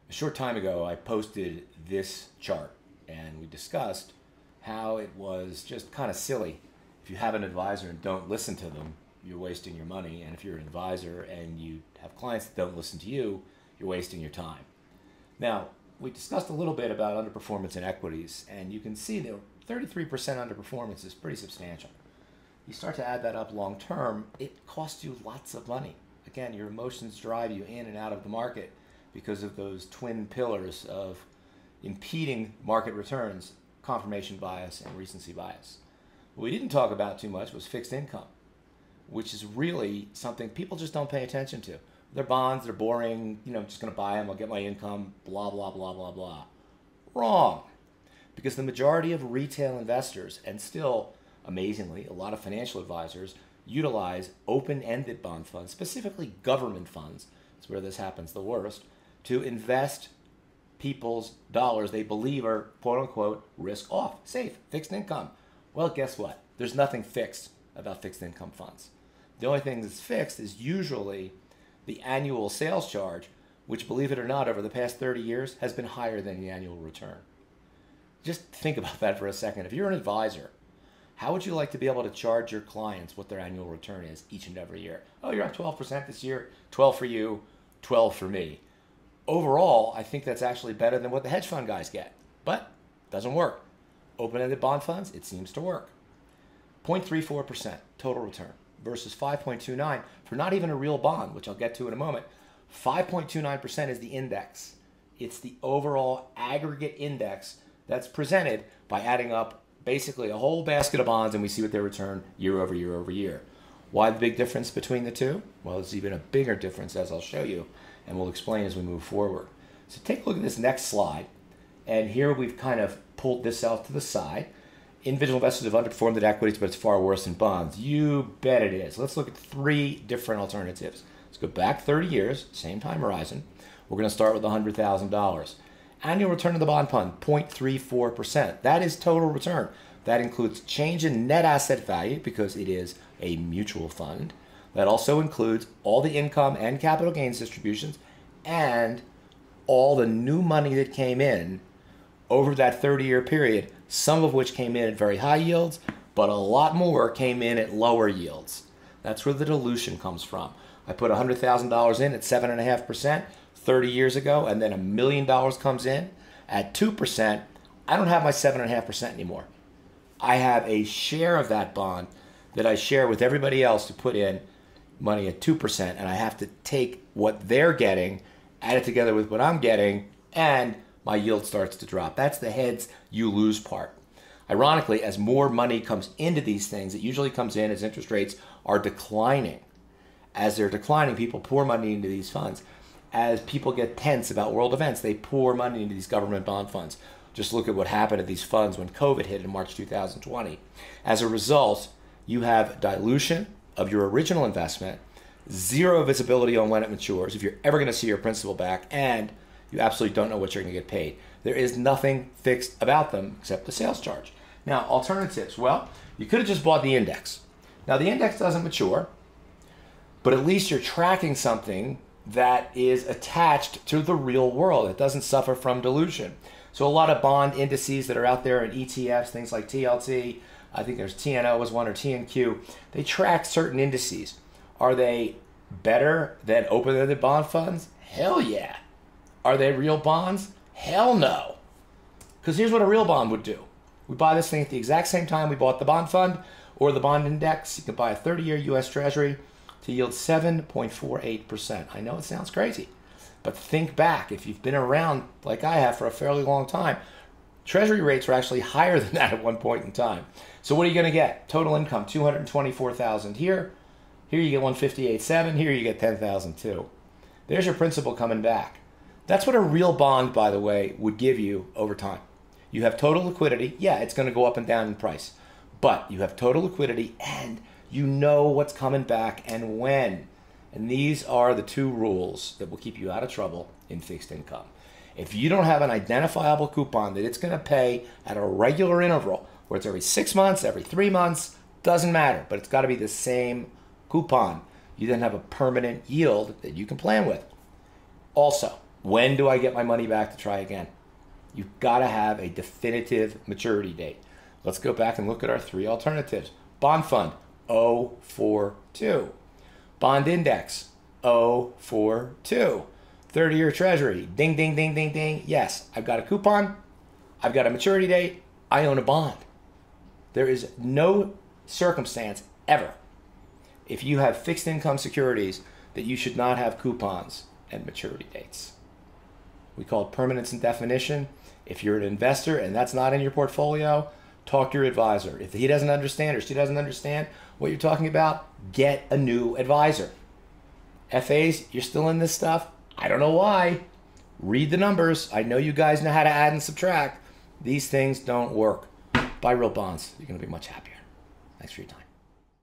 A short time ago, I posted this chart and we discussed how it was just kind of silly. If you have an advisor and don't listen to them, you're wasting your money. And if you're an advisor and you have clients that don't listen to you, you're wasting your time. Now, we discussed a little bit about underperformance in equities, and you can see that 33% underperformance is pretty substantial. You start to add that up long term, it costs you lots of money. Again, your emotions drive you in and out of the market because of those twin pillars of impeding market returns, confirmation bias and recency bias. What we didn't talk about too much was fixed income, which is really something people just don't pay attention to. They're bonds, they're boring, I'm just going to buy them, I'll get my income, blah, blah, blah, blah, blah. Wrong. Because the majority of retail investors, and still, amazingly, a lot of financial advisors, utilize open-ended bond funds, specifically government funds, that's where this happens the worst, to invest people's dollars they believe are quote-unquote risk off, safe, fixed income. Well, guess what? There's nothing fixed about fixed income funds. The only thing that's fixed is usually the annual sales charge, which, believe it or not, over the past 30 years has been higher than the annual return. Just think about that for a second. If you're an advisor, how would you like to be able to charge your clients what their annual return is each and every year? Oh, you're at 12% this year, 12 for you, 12 for me. Overall, I think that's actually better than what the hedge fund guys get, but it doesn't work. Open-ended bond funds, it seems to work. 0.34% total return versus 5.29 for not even a real bond, which I'll get to in a moment. 5.29% is the index. It's the overall aggregate index that's presented by adding up basically a whole basket of bonds, and we see what they return year over year over year. Why the big difference between the two? Well, there's even a bigger difference, as I'll show you, and we'll explain as we move forward. So take a look at this next slide, and here we've kind of pulled this out to the side. Individual investors have underperformed in equities, but it's far worse in bonds. You bet it is. Let's look at three different alternatives. Let's go back 30 years, same time horizon. We're going to start with $100,000. Annual return of the bond fund, 0.34%. That is total return. That includes change in net asset value because it is a mutual fund. That also includes all the income and capital gains distributions and all the new money that came in over that 30-year period, some of which came in at very high yields, but a lot more came in at lower yields. That's where the dilution comes from. I put $100,000 in at 7.5% 30 years ago, and then $1 million comes in at 2%. I don't have my 7.5% anymore. I have a share of that bond that I share with everybody else to put in money at 2%, and I have to take what they're getting, add it together with what I'm getting, and my yield starts to drop. That's the heads you lose part. Ironically, as more money comes into these things, it usually comes in as interest rates are declining. As they're declining, people pour money into these funds. As people get tense about world events, they pour money into these government bond funds. Just look at what happened to these funds when COVID hit in March 2020. As a result, you have dilution of your original investment, zero visibility on when it matures, if you're ever going to see your principal back, and you absolutely don't know what you're going to get paid. There is nothing fixed about them except the sales charge. Now, alternatives. Well, you could have just bought the index. Now, the index doesn't mature, but at least you're tracking something that is attached to the real world. It doesn't suffer from dilution. So a lot of bond indices that are out there in ETFs, things like TLT, I think there's TNO was one, or TNQ, they track certain indices. Are they better than open-ended bond funds? Hell yeah. Are they real bonds? Hell no. Because here's what a real bond would do. We buy this thing at the exact same time we bought the bond fund or the bond index. You can buy a 30-year U.S. Treasury to yield 7.48%. I know it sounds crazy, but think back. If you've been around like I have for a fairly long time, Treasury rates were actually higher than that at one point in time. So what are you going to get? Total income, $224,000 here. Here you get $158,700. Here you get $10,002. There's your principal coming back. That's what a real bond, by the way, would give you over time. You have total liquidity. Yeah, it's going to go up and down in price, but you have total liquidity and you know what's coming back and when. And these are the two rules that will keep you out of trouble in fixed income. If you don't have an identifiable coupon that it's going to pay at a regular interval, where it's every 6 months, every 3 months, doesn't matter, but it's got to be the same coupon. You then have a permanent yield that you can plan with. Also, When do I get my money back to try again? You've got to have a definitive maturity date. Let's go back and look at our three alternatives. Bond fund, 042. Bond index, 042. 30-year treasury, ding, ding, ding, ding, ding. Yes, I've got a coupon. I've got a maturity date. I own a bond. There is no circumstance ever, if you have fixed income securities, that you should not have coupons and maturity dates. We call it permanence and definition. If you're an investor and that's not in your portfolio, talk to your advisor. If he doesn't understand or she doesn't understand what you're talking about, get a new advisor. FAs, you're still in this stuff? I don't know why. Read the numbers. I know you guys know how to add and subtract. These things don't work. Buy real bonds. You're going to be much happier. Thanks for your time.